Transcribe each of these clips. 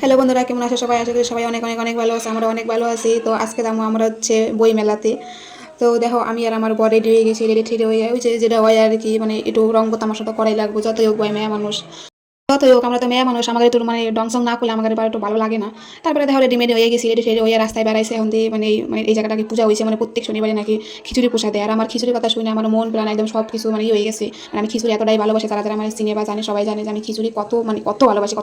Hello বন্ধুরা, কেমন আছো সবাই? আশা করি সবাই অনেক অনেক অনেক ভালো আছে। আমরা অনেক ভালো আছি। তো আজকে যাবো আমরা হচ্ছে বই মেলাতে। তো দেখো, আমি আর আমার বর রেডি হয়ে গেছি। রেডি ঠেডি হয়ে ওই যেটা হয় আর কি, মানে একটু রঙ তামাশা তো করাই লাগবে, যতই হোক ভাই মেয়ে মানুষ। যতই হোক আমরা তো মেয়ে মানুষ, আমাদের একটু মানে ডংসং না করলে আমাদের একটু ভালো লাগে না। তারপরে দেখো রেডিমেড হয়ে গেছি, রেডি টেডি হয়ে রাস্তায় বেড়াইছে এখন দিয়ে, মানে এই জায়গাটাকে পূজা হয়েছে, মানে প্রত্যেক শনিবারে নাকি খিচুড়ি প্রসাদ দেয়। আর আমার খিচুড়ির কথা শুনে আমার মন প্রাণ একদম সব কিছু মানে হয়ে গেছে। মানে আমি খিচুড়ি এতটাই ভালোবাসি, তারা যারা মানে চিনে বা জানে সবাই জানে যে আমি খিচুড়ি কত মানে কত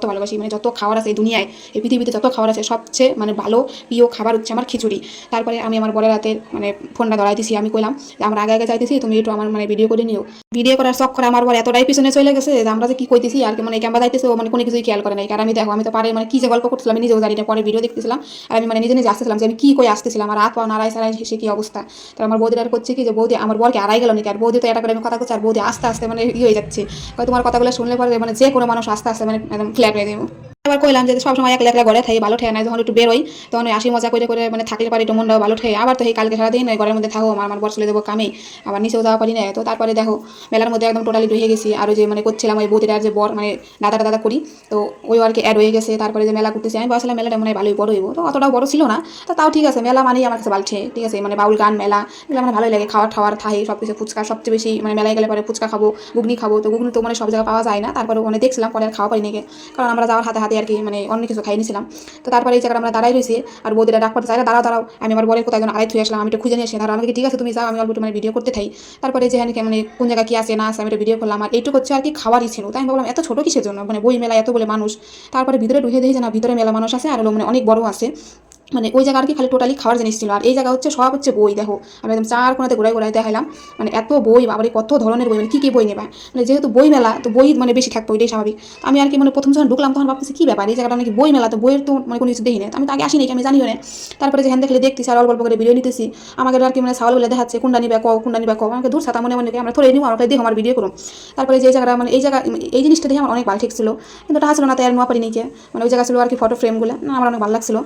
ভালোবাসি। মানে যত খাবার আছে এই দুনিয়ায়, এই পৃথিবীতে যত খাবার আছে সবচেয়ে মানে ভালো প্রিয় খাবার হচ্ছে আমার খিচুড়ি। তারপরে আমি আমার বরের হাতে মানে ফোনটা ধরাই দিছি, আমি কইলাম যে আমরা আগে আগে যাইতেছি, তুমি একটু আমার মানে ভিডিও করে নিও। ভিডিও করার চক্করে আমার বর এতটাই পিছনে চলে গেছে যে আমরা যে কি কইতেছি আর কি, মানে ক্যামেরা যাইতেছে ও মানে কোনো কিছুই খেয়াল করে নাই। কারণ আমি দেখো, আমি তো পারে মানে কি যে গল্প করতেছিলাম আমি নিজেও জানি না, পরে ভিডিও দেখতেছিলাম আর আমি মানে নিজে নিজে আসতেছিলাম যে আমি কি কই আসতেছিলাম, আর হাত পা নাড়াই সারাই সে কি অবস্থা। তো আমার বৌদির আর করছে কি যে বৌদি আমার বরকে আড়াই গেল নাকি, আর বৌদি তো এটা করে আমি কথা করছি আর বৌদি আস্তে আস্তে মানে হয়ে যাচ্ছে। তোমার কথাগুলো শুনলে পরে মানে যে কোনো মানুষ আস্তে আস্তে মানে একদম ফ্ল্যাট হয়ে দেবো। আবার কইলাম যে সবসময় একলা একলা ঘরে থাকি ভালো ঠেয় না, যখন একটু বেরোই তখন ওই হাসি মজা করে করে মানে থাকলে পারি একটু মনটাও ভালো ঠেয়। আবার তো এই কালকে সারাদিন ওই ঘরের মধ্যে থাকো, আমার বর চলে যাবো কামে, আবার নিচেও যাওয়া পারি না। তো তারপরে দেখো মেলার মধ্যে একদম টোটালি ঢুকে গেছি। আর ওই যে মানে করছিলাম ওই বৌদিটার যে বর মানে দাদা দাদা করি, তো ওই আর কি অ্যাড হয়ে গেছে। তারপরে যে মেলা করতেছি আমি ভাবছিলাম মেলাটা মানে ভালোই বড় হইব, তো অতটাও বড় ছিল না। তো তাও ঠিক আছে, মেলা মানেই আমার কাছে বালছে, ঠিক আছে, মানে বাউল গান মেলা এগুলো আমার ভালোই লাগে। খাওয়ার ঠাওয়ার থাই সব কিছু, ফুচকা সবচেয়ে বেশি মানে মেলায় গেলে পরে ফুচকা খাবো, ঘুগনি খাবো। তো ঘুগনি তো মানে সব জায়গায় পাওয়া যায় না, তারপরে ওখানে দেখছিলাম, পরে আর খাওয়া পারি নাকি, কারণ আমরা যাওয়ার হাতে হাতে আর কি মানে অন্য কিছু খাই নিছিলাম। তো তারপরে এই জায়গাটা আমরা দাঁড়াই রয়েছি আর বৌদিরা ডাক পড়তে চাই, দাঁড়াও দাঁড়াও, আমি আমার বরের কোথায় যেন আড়াই থুয়ে আসলাম, আমি একটু খুঁজে নিয়ে আসি। তারা আমাকে ঠিক আছে তুমি যাও, আমি অল্প একটু মানে ভিডিও করতে থাই। তারপরে যে মানে কোন জায়গায় কি আছে না আছে আমি একটা ভিডিও করলাম, আর এইটুকু হচ্ছে আর কি খাওয়ারই ছিল। তাই আমি ভাবলাম এত ছোট কিসের জন্য, মানে বই মেলা এত বলে মানুষ। তারপরে ভিতরে ঢুকে দেখি যে না, ভিতরে মেলা মানুষ আছে আর হলো মানে অনেক বড় আছে। মানে ওই জায়গা আর কি খালি টোটালি খাওয়ার জিনিস ছিল, আর এই জায়গা হচ্ছে সব হচ্ছে বই। দেখো আমি একদম চার কোনাতে ঘুরাই ঘুরাই দেখাইলাম, মানে এত বই, বাবারে কত ধরনের বই, মানে কী কী বই নেবা। মানে যেহেতু বই মেলা তো বই মানে বেশি থাকতো, এটাই স্বাভাবিক। আমি আর কি মানে প্রথম যখন ঢুকলাম তখন ভাবতেছি কী ব্যাপার, এই জায়গাটা নাকি বই মেলা, তো বইয়ের তো মানে কোনো কিছু দেখি না, আমি তো আগে আসি নাকি, আমি জানিও না। তারপরে যেখান দেখলে দেখতেছি আর অল্প করে ভিডিও নিতেছি, আমাকে আর কি মানে সাওয়াল বলে দেখাচ্ছে কোনটা নিবে কও, কোনটা নিবে কও। আমাকে দূর সাথে মনে মনে আমরা থরে নিব, আমাকে দেখো আমার ভিডিও করুন। তারপরে যে জায়গাটা মানে এই জায়গা এই জিনিসটা দেখে আমার অনেক ভালো ঠেকছিল, কিন্তু টাকা ছিল না তাই আর নোয়া পারি নিকে। মানে ওই জায়গা ছিল আর কি ফটো ফ্রেমগুলো, আমার অনেক ভালো লাগছিল।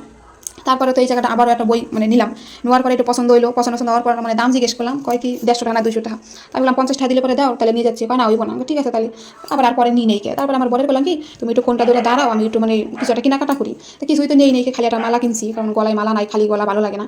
তারপরে তো এই জায়গাটা আবারও একটা বই মানে নিলাম, নেওয়ার পরে একটু পছন্দ হইলো, পছন্দ হওয়ার পর মানে দাম জিজ্ঞেস করলাম, কয় কি 150 টাকা না 200 টাকা। আমি বললাম 50 টাকা দিলে পরে দাও, তাহলে নিয়ে যাচ্ছি। কয় না হইব না, ঠিক আছে তাহলে। আবার আর পরে নিয়ে নেই কে। তারপরে আমার বরের বললাম কি তুমি একটু কোনটা ধরে দাঁড়াও, আমি একটু মানে কিছু একটা কেনাকাটা করি। তো কিছুই তো নেই খালি একটা মালা কিনছি, কারণ গলায় মালা নাই, খালি গলা ভালো লাগে না।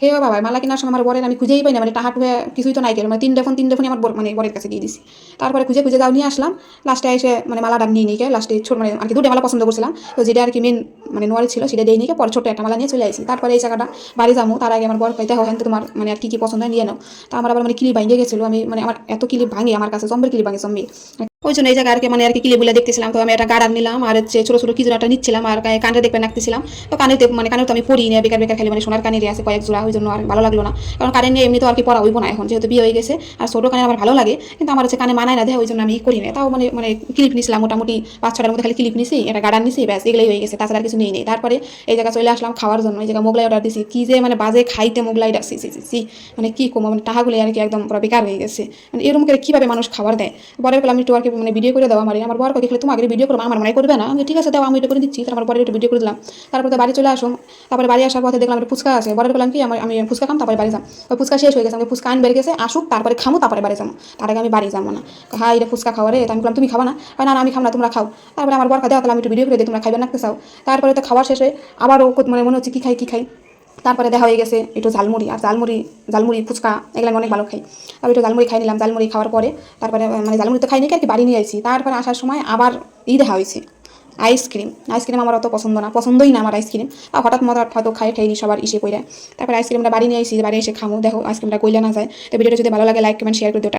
হে বাবা, মালা কেনার সময় আমার বরের আমি খুঁজেই পাই না, মানে টাকা টুয়ে কিছুই তো নাই কেন, মানে তিনটে ফোনই আমার মানে বরের কাছে দিয়ে দিছি। তারপরে খুঁজে খুঁজে যাও নিয়ে আসলাম, লাস্টে এসে মানে মালাটা নিয়ে নিয়ে লাস্টে ছোট মানে আর কি দুটো মালা পছন্দ করছিলাম, তো যেটা আর কি মেন মানে নোয়ারি ছিল সেটা দিয়ে নিয়ে পরে ছোট একটা মালা নিয়ে চলে আসি। তারপরে এই জায়গাটা বাড়ি যাবো তার আগে আমার বর কইতে হয় তোমার মানে আর কি পছন্দ হয় নিয়ে নাও। তো আমার আবার মানে কিলি ভাঙিয়ে গেছিলো, আমি মানে আমার এত কিলি ভাঙে আমার কাছে, জম্বের কিলি ভাঙে জম্বি। ওই জন্য এই জায়গায় আর কি মানে আর কি কিলিগুলো দেখতেছিলাম। তো আমি একটা গার্ডার নিলাম আর হচ্ছে ছোটো ছোটো কিছু একটা নিচ্ছিলাম, আর কানে দেখবে নাকতেছিলাম। তো কানেতে মানে কানে তো আমি পড়ি না, বেকার বেকার খালি মানে সোনার কানে আছে কয়েক জোড়া, ওই জন্য আর ভালো লাগলো না। কারণ কানে নিয়ে এমনি তো আর কি পড়া হইব না এখন, যেহেতু বিয়ে হয়ে গেছে। আর ছোটো কানে আমার ভালো লাগে, কিন্তু আমার হচ্ছে কানে মানায় না দেয়, ওই জন্য আমি করি না। তাও মানে মানে ক্লিপ নিছিলাম মোটামুটি 5-6টার মধ্যে, খালি ক্লিপ নিছি, একটা গার্ডার নিছি, ব্যাস এগুলোই হয়ে গেছে, তাছাড়া আর কিছু নেই। তারপরে এই জায়গায় চলে আসলাম খাওয়ার জন্য। এই জায়গায় মোগলাই অর্ডার দিছি, কি যে মানে বাজে খাইতে মোগলাই ডাকছি মানে কি কমো, মানে টাকাগুলো আর কি একদম পুরো বেকার হয়ে গেছে। মানে এরকম করে কীভাবে মানুষ খাবার দেয়। বরের বেলা আমি একটু আর কি মানে ভিডিও করে দেওয়া আমার বর দেখলে তুমি আগে ভিডিও করবো, আমার মনে করবে না, আমি ঠিক আছে দাও আমি এটা করে দিচ্ছি। তারপর বরের একটু ভিডিও করে দিলাম। তারপরে তো বাড়ি চলে আসুন। তারপরে বাড়ি আসার পথে দেখলাম একটা ফুচকা আছে, বরের বললাম কি আমি ফুচকা খাম তারপরে বাড়ি যাম। ওই ফুচকা শেষ হয়ে গেছে, আমি ফুচকা আইন বেড়ে গেছে, আসুক তারপরে খামো তারপরে বাড়ি যাবো, তার আগে আমি বাড়ি যাবো না। হ্যাঁ এটা ফুচকা খাওয়া রে, আমি বললাম তুমি খাবা না, না না আমি খাম না তোমরা খাও। তারপরে আমার বর খাওয়া তাহলে আমি একটু ভিডিও করে দিই, তোমরা খাইবে না চাও। তারপরে তো খাওয়ার শেষে আবারও মানে মনে হচ্ছে কি খাই। তারপরে দেখা হয়ে গেছে একটু ঝালমুড়ি, আর ঝালমুড়ি ফুচকা এগুলো আমি অনেক ভালো খাই। তারপর একটু ঝালমুড়ি খাই নিলাম, ঝালমুড়ি খাওয়ার পরে তারপরে মানে ঝালমুড়ি তো খাই নি আর কি বাড়ি নিয়ে আসি। তারপরে আসার সময় আবার দেখা হয়েছে আইসক্রিম আমার অত পছন্দই না আমার আইসক্রিম। আর হঠাৎ মতো হয়তো খাই ঠাইনি সবার ইসে কইরা। তারপরে আইসক্রিমটা বাড়ি নিয়ে আসি, বাড়ি এসে খামো। দেখো আইসক্রিমটা কইলে না যায়। তো ভিডিওটা যদি ভালো লাগে লাইক কমেন্ট শেয়ার করে দিও।